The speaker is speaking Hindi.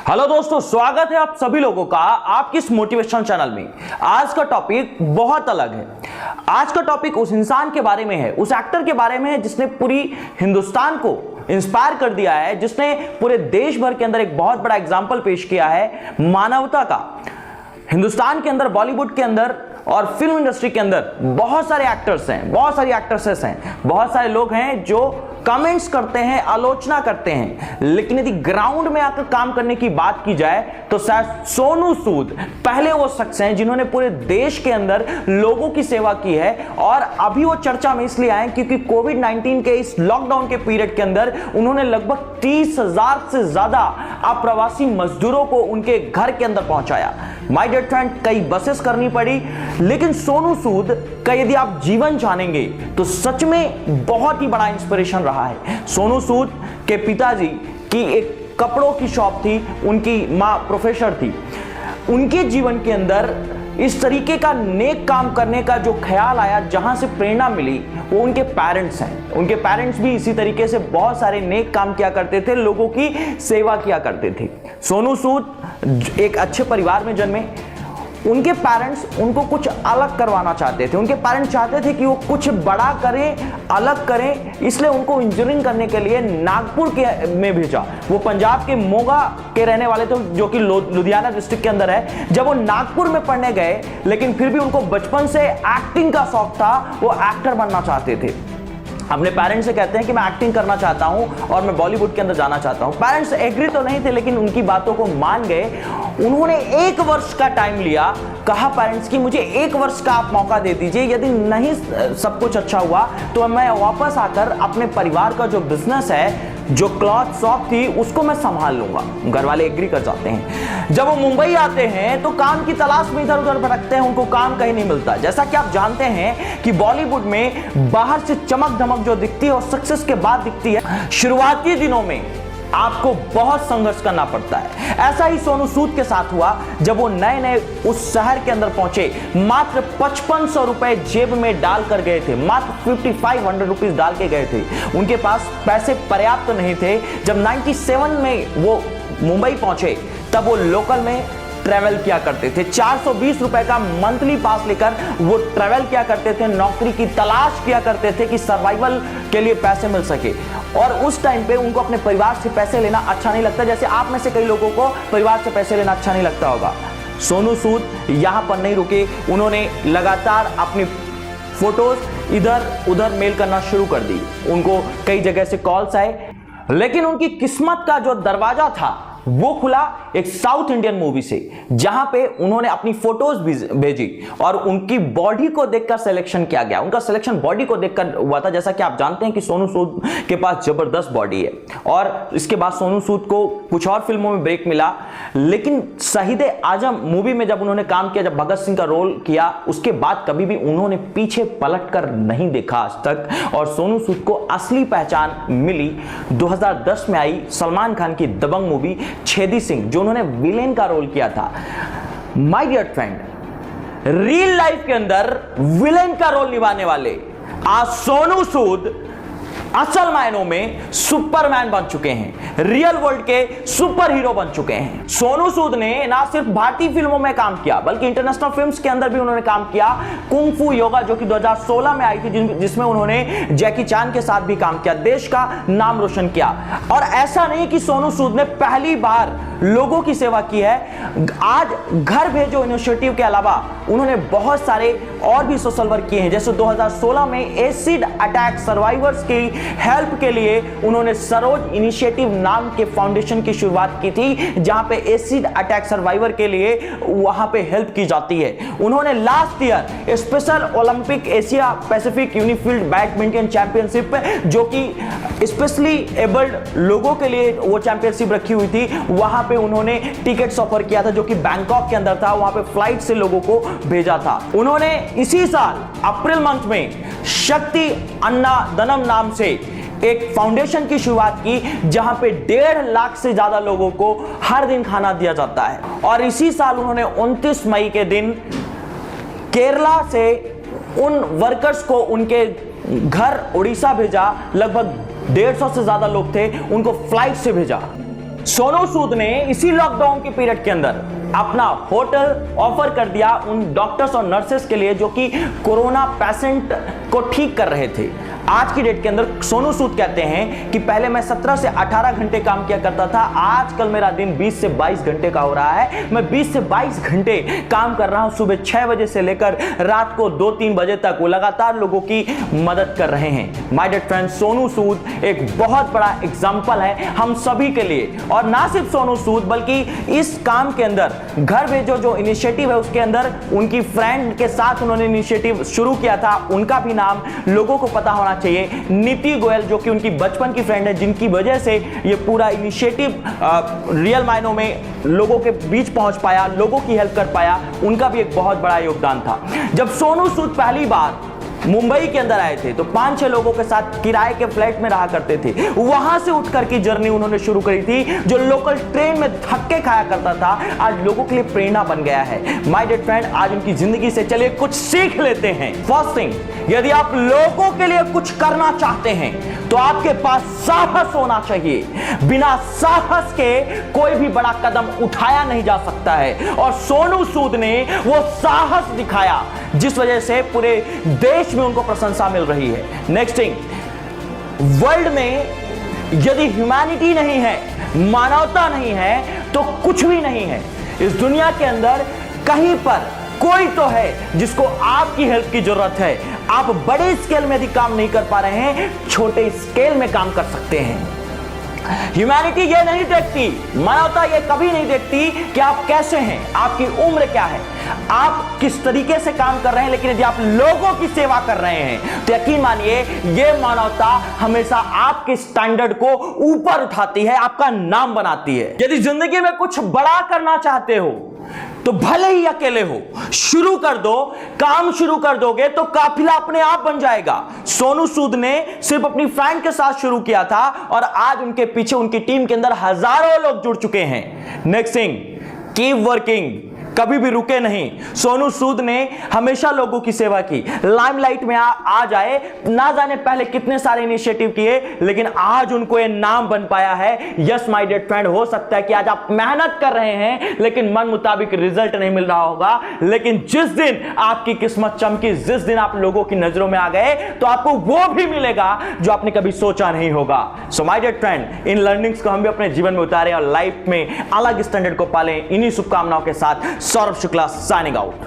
हेलो दोस्तों, स्वागत है आप सभी लोगों का आपकी इस मोटिवेशन चैनल में। आज का टॉपिक बहुत अलग है। आज का टॉपिक उस इंसान के बारे में है, उस एक्टर के बारे में है जिसने पूरी हिंदुस्तान को इंस्पायर कर दिया है, जिसने पूरे देश भर के अंदर एक बहुत बड़ा एग्जाम्पल पेश किया है मानवता का। हिंदुस्तान के अंदर, बॉलीवुड के अंदर और फिल्म इंडस्ट्री के अंदर बहुत सारे एक्टर्स हैं, बहुत सारी एक्ट्रेसेस हैं, बहुत सारे लोग हैं जो कमेंट्स करते हैं, आलोचना करते हैं, लेकिन यदि ग्राउंड में आकर काम करने की बात की जाए तो शायद सोनू सूद पहले वो शख्स हैं जिन्होंने पूरे देश के अंदर लोगों की सेवा की है। और अभी वो चर्चा में इसलिए आए क्योंकि कोविड-19 के इस लॉकडाउन के पीरियड के अंदर उन्होंने लगभग 30,000 से ज्यादा अप्रवासी मजदूरों को उनके घर के अंदर पहुंचाया। माय डियर फ्रेंड, कई बसेस करनी पड़ी, लेकिन सोनू सूद का यदि आप जीवन जानेंगे तो सच में बहुत ही बड़ा इंस्पिरेशन रहा है। सोनू सूद के पिताजी की एक कपड़ों की शॉप थी, उनकी मां प्रोफेसर थी। उनके जीवन के अंदर इस तरीके का नेक काम करने का जो ख्याल आया, जहां से प्रेरणा मिली, वो उनके पेरेंट्स हैं। उनके पेरेंट्स भी इसी तरीके से बहुत सारे नेक काम किया करते थे, लोगों की सेवा किया करते थे। सोनू सूद एक अच्छे परिवार में जन्मे। उनके पेरेंट्स उनको कुछ अलग करवाना चाहते थे। उनके पेरेंट्स चाहते थे कि वो कुछ बड़ा करें, अलग करें, इसलिए उनको इंजीनियरिंग करने के लिए नागपुर में भेजा। वो पंजाब के मोगा के रहने वाले थे, जो कि लुधियाना डिस्ट्रिक्ट के अंदर है। जब वो नागपुर में पढ़ने गए, लेकिन फिर भी उनको बचपन से एक्टिंग का शौक था, वो एक्टर बनना चाहते थे। अपने पेरेंट्स से कहते हैं कि मैं एक्टिंग करना चाहता हूं और मैं बॉलीवुड के अंदर जाना चाहता हूं। पेरेंट्स एग्री तो नहीं थे, लेकिन उनकी बातों को मान गए। उन्होंने 1 वर्ष का टाइम लिया, कहा पेरेंट्स की मुझे 1 वर्ष का आप मौका दे दीजिए, यदि नहीं सब कुछ अच्छा हुआ तो मैं वापस आकर अपने परिवार का जो बिजनेस है, जो क्लॉथ शॉप थी, उसको मैं संभाल लूंगा। घर वाले एग्री कर जाते हैं। जब वो मुंबई आते हैं तो काम की तलाश में इधर उधर भटकते हैं, उनको काम कहीं नहीं मिलता। जैसा कि आप जानते हैं कि बॉलीवुड में बाहर से चमक धमक जो दिखती है और सक्सेस के बाद दिखती है। शुरुआती दिनों में आपको बहुत संघर्ष करना पड़ता है। ऐसा ही सोनू सूद के साथ हुआ। जब वो नए नए उस शहर के अंदर पहुंचे, मात्र 5500 रुपए जेब में डालकर गए थे, मात्र 5500 रुपीज डाल के गए थे। उनके पास पैसे पर्याप्त नहीं थे। जब 97 में वो मुंबई पहुंचे, तब वो लोकल में ट्रैवल किया करते थे। 420 रुपए का मंथली पास लेकर वो ट्रैवल किया करते थे, नौकरी की तलाश किया करते थे कि सर्वाइवल के लिए पैसे मिल सके। और उस टाइम पे उनको अपने परिवार से पैसे लेना अच्छा नहीं लगता, जैसे आप में से कई लोगों को परिवार से पैसे लेना अच्छा नहीं लगता होगा। सोनू सूद यहां पर नहीं रुके, उन्होंने लगातार अपनी फोटोज इधर उधर मेल करना शुरू कर दी। उनको कई जगह से कॉल्स आए, लेकिन उनकी किस्मत का जो दरवाजा था वो खुला एक साउथ इंडियन मूवी से, जहां पे उन्होंने अपनी फोटोज भेजी और उनकी बॉडी को देखकर सिलेक्शन किया गया। उनका सिलेक्शन बॉडी को देखकर हुआ था। जैसा कि आप जानते हैं कि सोनू सूद के पास जबरदस्त बॉडी है, और इसके बाद सोनू सूद को कुछ और फिल्मों में ब्रेक मिला, लेकिन शहीद आजम मूवी में जब उन्होंने काम किया, जब भगत सिंह का रोल किया, उसके बाद कभी भी उन्होंने पीछे पलट कर नहीं देखा आज तक। और सोनू सूद को असली पहचान मिली 2010 में आई सलमान खान की दबंग मूवी छेदी सिंह, जो उन्होंने विलेन का रोल किया था। My dear friend, real life के अंदर विलेन का रोल निभाने वाले आज सोनू सूद असल मायनों में सुपरमैन बन चुके हैं, रियल वर्ल्ड के सुपर हीरो बन चुके हैं। सोनू सूद ने ना सिर्फ भारतीय फिल्मों में काम किया, बल्कि इंटरनेशनल फिल्म्स के अंदर भी उन्होंने काम किया। कुंग फू योगा, जो कि 2016 में आई थी, जिसमें उन्होंने जैकी चैन के साथ भी काम किया, देश का नाम रोशन किया। और ऐसा नहीं कि सोनू सूद ने पहली बार लोगों की सेवा की है। आज घर भेजो इनिशिएटिव के अलावा उन्होंने बहुत सारे और भी सोशल वर्क किए हैं। जैसे 2016 में एसिड अटैक सर्वाइवर्स की हेल्प के लिए उन्होंने सरोज इनिशिएटिव नाम के फाउंडेशन की शुरुआत की थी, जहां पे एसिड अटैक सर्वाइवर के लिए वहां पे हेल्प की जाती है। उन्होंने last year special Olympic Asia Pacific unified badminton championship, जो कि स्पेशली एबल्ड लोगों के लिए वो चैंपियनशिप रखी हुई थी, वहां पे उन्होंने टिकट्स ऑफर किया था, जो कि बैंकॉक के अंदर था। वहां पे फ्लाइट से लोगों को भेजा था। उन्होंने इसी साल अप्रैल मंथ में शक्ति अन्ना दनम नाम से एक फाउंडेशन की शुरुआत की, जहां पे 1.5 लाख से ज्यादा लोगों को हर दिन खाना दिया जाता है। और इसी साल उन्होंने 29 मई के दिन केरला से उन वर्कर्स को उनके घर उड़ीसा भेजा। लगभग 150 से ज्यादा लोग थे, उनको फ्लाइट से भेजा। सोनू सूद ने इसी लॉकडाउन के पीरियड के अंदर अपना होटल ऑफर कर दिया उन डॉक्टर्स और नर्सेस के लिए जो कि कोरोना पेशेंट को ठीक कर रहे थे। आज की डेट के अंदर सोनू सूद कहते हैं कि पहले मैं 17 से 18 घंटे काम किया करता था, आजकल मेरा दिन 20 से 22 घंटे का हो रहा है। मैं 20 से 22 घंटे काम कर रहा हूं, सुबह 6 बजे से लेकर रात को 2-3 बजे तक वो लगातार लोगों की मदद कर रहे हैं। My dear friends, Sonu Sood एक बहुत बड़ा एग्जाम्पल है हम सभी के लिए। और ना सिर्फ सोनू सूद बल्कि इस काम के अंदर घर भेजो जो इनिशिएटिव है उसके अंदर उनकी फ्रेंड के साथ उन्होंने इनिशिएटिव शुरू किया था, उनका भी नाम लोगों को पता होना चाहिए। नीति गोयल जो कि उनकी बचपन की फ्रेंड है, जिनकी वजह से ये पूरा इनिशिएटिव रियल मायनों में लोगों के बीच पहुंच पाया, लोगों की हेल्प कर पाया, उनका भी एक बहुत बड़ा योगदान था। जब सोनू सूद पहली बार मुंबई के अंदर आए थे तो 5-6 लोगों के साथ किराए के फ्लैट में रहा करते थे। वहां से उठकर की जर्नी उन्होंने शुरू करी थी। जो लोकल ट्रेन में धक्के खाया करता था आज लोगों के लिए प्रेरणा बन गया है। माय डियर फ्रेंड, आज उनकी जिंदगी से चलिए कुछ सीख लेते हैं। फर्स्ट थिंग, यदि आप लोगों के लिए कुछ करना चाहते हैं तो आपके पास साहस होना चाहिए। बिना साहस के कोई भी बड़ा कदम उठाया नहीं जा सकता है और सोनू सूद ने वो साहस दिखाया जिस वजह से पूरे देश में उनको प्रशंसा मिल रही है। नेक्स्ट थिंग, वर्ल्ड में यदि ह्यूमैनिटी नहीं है, मानवता नहीं है तो कुछ भी नहीं है। इस दुनिया के अंदर कहीं पर कोई तो है जिसको आपकी हेल्प की जरूरत है। आप बड़े स्केल में यदि काम नहीं कर पा रहे हैं, छोटे स्केल में काम कर सकते हैं। ह्यूमैनिटी ये नहीं देखती, मानवता ये कभी नहीं देखती कि आप कैसे हैं, आपकी उम्र क्या है, आप किस तरीके से काम कर रहे हैं, लेकिन यदि आप लोगों की सेवा कर रहे हैं तो यकीन मानिए ये मानवता हमेशा आपके स्टैंडर्ड को ऊपर उठाती है, आपका नाम बनाती है। यदि जिंदगी में कुछ बड़ा करना चाहते हो तो भले ही अकेले हो, शुरू कर दो। काम शुरू कर दोगे तो काफिला अपने आप बन जाएगा। सोनू सूद ने सिर्फ अपनी फ्रेंड के साथ शुरू किया था और आज उनके पीछे उनकी टीम के अंदर हजारों लोग जुड़ चुके हैं। नेक्स्ट थिंग, कीप वर्किंग, कभी भी रुके नहीं। सोनू सूद ने हमेशा लोगों की सेवा की, लाइमलाइट में आ जाए, ना जाने पहले कितने सारे इनिशिएटिव किए, लेकिन आज उनको ये नाम बन पाया है। यस माय डियर फ्रेंड, हो सकता है कि आज आप मेहनत कर रहे हैं लेकिन मन मुताबिक रिजल्ट नहीं मिल रहा होगा, लेकिन जिस दिन आपकी किस्मत चमकी, जिस दिन आप लोगों की नजरों में आ गए तो आपको वो भी मिलेगा जो आपने कभी सोचा नहीं होगा। सो माय डियर फ्रेंड, इन लर्निंग्स को हम भी अपने जीवन में उतारें और लाइफ में अलग स्टैंडर्ड को पालें। इन्हीं शुभकामनाओं के साथ सौरभ शुक्ला साइनिंग आउट।